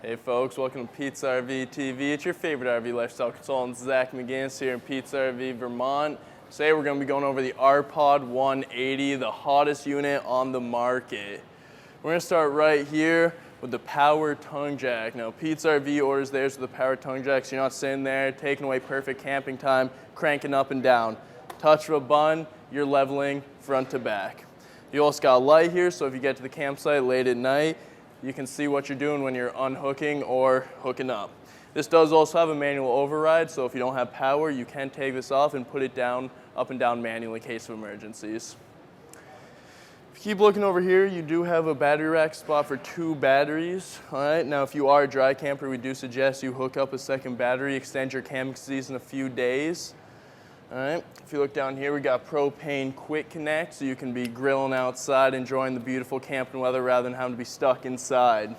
Hey folks, welcome to Pete's RV TV. It's your favorite RV lifestyle consultant, Zach McGinnis here in Pete's RV, Vermont. Today we're going to be going over the R-Pod 180, the hottest unit on the market. We're going to start right here with the power tongue jack. Now Pete's RV orders theirs with the power tongue jack, so you're not sitting there taking away perfect camping time, cranking up and down. Touch of a button, you're leveling front to back. You also got a light here, so if you get to the campsite late at night, you can see what you're doing when you're unhooking or hooking up. This does also have a manual override, so if you don't have power, you can take this off and put it down, up and down manually in case of emergencies. If you keep looking over here, you do have a battery rack spot for 2 batteries. All right, now if you are a dry camper, we do suggest you hook up a second battery, extend your camping season a few days. All right, if you look down here, we got propane quick connect, so you can be grilling outside, enjoying the beautiful camping weather rather than having to be stuck inside.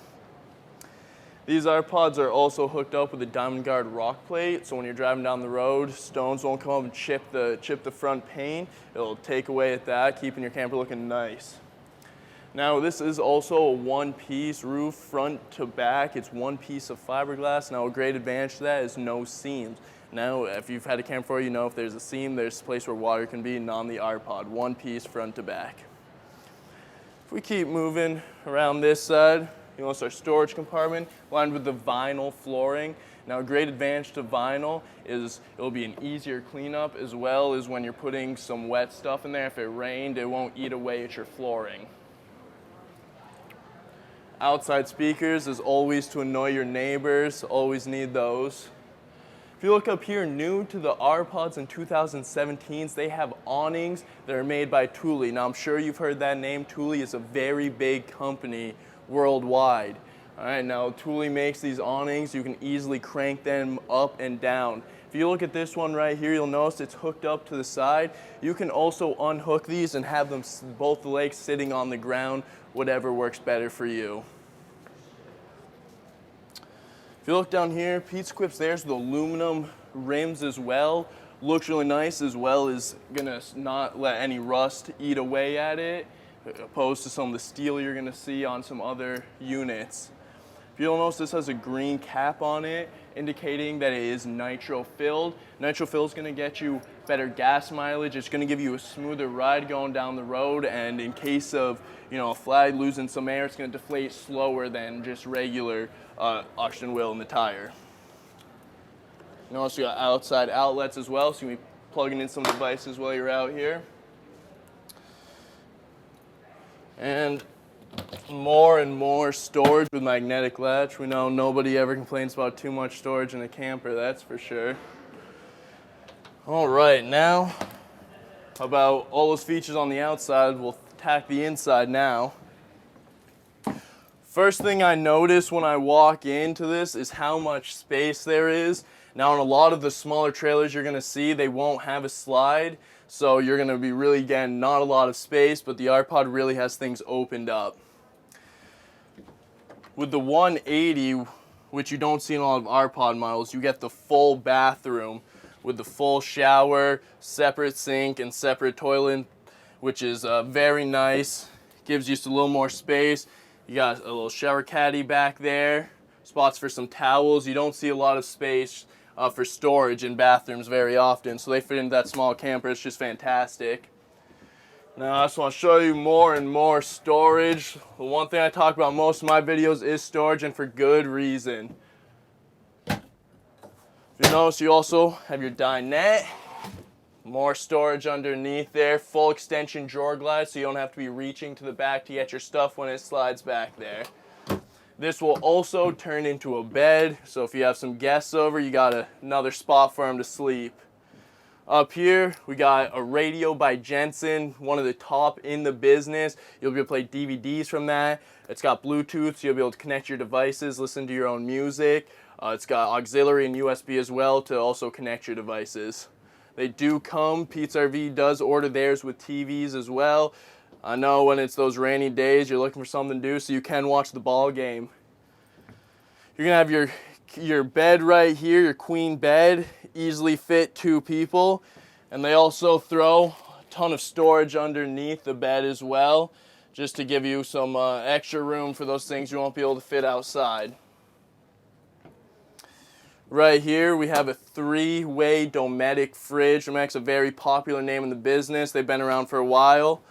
These R-Pods are also hooked up with a Diamond Guard rock plate, so when you're driving down the road, stones won't come up and chip the front pane. It'll take away at that, keeping your camper looking nice. Now this is also a one-piece roof front to back. It's one piece of fiberglass. Now a great advantage to that is no seams. Now, if you've had a camper before, you know if there's a seam, there's a place where water can be, not on the R-Pod. One piece front to back. If we keep moving around this side, you notice our storage compartment lined with the vinyl flooring. Now, a great advantage to vinyl is it'll be an easier cleanup, as well as when you're putting some wet stuff in there. If it rained, it won't eat away at your flooring. Outside speakers is always to annoy your neighbors, always need those. If you look up here, new to the R-Pods in 2017s, they have awnings that are made by Thule. Now, I'm sure you've heard that name. Thule is a very big company worldwide. All right, now Thule makes these awnings. You can easily crank them up and down. If you look at this one right here, you'll notice it's hooked up to the side. You can also unhook these and have them both the legs sitting on the ground, whatever works better for you. If you look down here, Pete's equips theirs with aluminum rims as well. Looks really nice, as well as gonna not let any rust eat away at it, opposed to some of the steel you're gonna see on some other units. If you'll notice, this has a green cap on it, indicating that it is nitro filled. Nitro filled is gonna get you better gas mileage. It's gonna give you a smoother ride going down the road, and in case of a flag losing some air, it's gonna deflate slower than just regular oxygen will in the tire. You also got outside outlets as well, so you can be plugging in some devices while you're out here. And more storage with magnetic latch. We know nobody ever complains about too much storage in a camper, that's for sure. All right, now about all those features on the outside, we'll attack the inside now. First thing I notice when I walk into this is how much space there is. Now, on a lot of the smaller trailers you're gonna see, they won't have a slide, so you're gonna be really getting not a lot of space, but the R-Pod really has things opened up. With the 180, which you don't see in a lot of R-Pod models, you get the full bathroom with the full shower, separate sink, and separate toilet, which is very nice. Gives you just a little more space. You got a little shower caddy back there, spots for some towels. You don't see a lot of space for storage in bathrooms very often, so they fit into that small camper. It's just fantastic. Now I just want to show you more and more storage. The one thing I talk about most of my videos is storage, and for good reason. If you notice, you also have your dinette. More storage underneath there, full extension drawer glide, so you don't have to be reaching to the back to get your stuff when it slides back there. This will also turn into a bed, so if you have some guests over, you got another spot for them to sleep. Up here, we got a radio by Jensen, one of the top in the business. You'll be able to play DVDs from that. It's got Bluetooth, so you'll be able to connect your devices, listen to your own music. It's got auxiliary and USB as well to also connect your devices. They do come. Pete's RV does order theirs with TVs as well. I know when it's those rainy days, you're looking for something to do, so you can watch the ball game. You're gonna have your bed right here, your queen bed, easily fit 2 people. And they also throw a ton of storage underneath the bed as well, just to give you some extra room for those things you won't be able to fit outside. Right here we have a 3-way Dometic fridge. Domec's a very popular name in the business. They've been around for a while.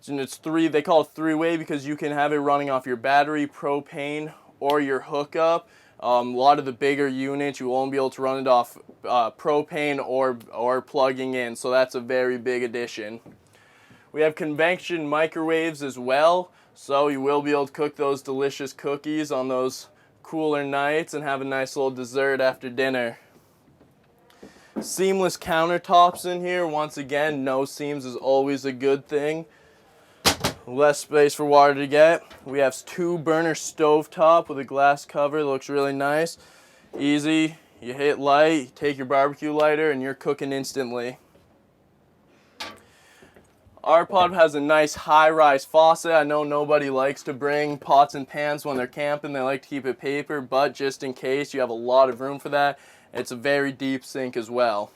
They call it 3-way because you can have it running off your battery, propane, or your hookup. A lot of the bigger units, you won't be able to run it off propane or plugging in, so that's a very big addition. We have convection microwaves as well, so you will be able to cook those delicious cookies on those cooler nights and have a nice little dessert after dinner. Seamless countertops in here. Once again, no seams is always a good thing. Less space for water to get. We have 2-burner stovetop with a glass cover that looks really nice. Easy, you hit light, you take your barbecue lighter, and you're cooking instantly. Our pod has a nice high-rise faucet. I know nobody likes to bring pots and pans when they're camping. They like to keep it paper, but just in case, you have a lot of room for that. It's a very deep sink as well.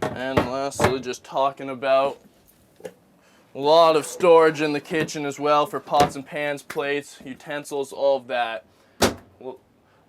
And lastly, just talking about a lot of storage in the kitchen as well for pots and pans, plates, utensils, all of that.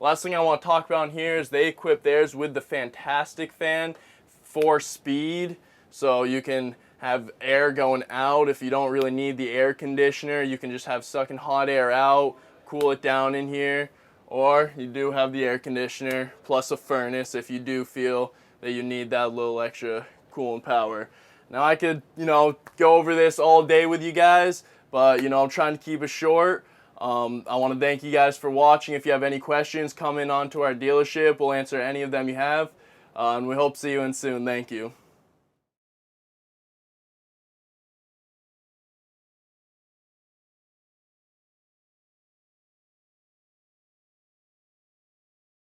Last thing I want to talk about here is they equip theirs with the Fantastic Fan for speed. So you can have air going out if you don't really need the air conditioner. You can just have sucking hot air out, cool it down in here. Or you do have the air conditioner plus a furnace if you do feel that you need that little extra cooling power. Now I could, go over this all day with you guys, but I'm trying to keep it short. I want to thank you guys for watching. If you have any questions, come in onto our dealership. We'll answer any of them you have. And we hope to see you in soon. Thank you.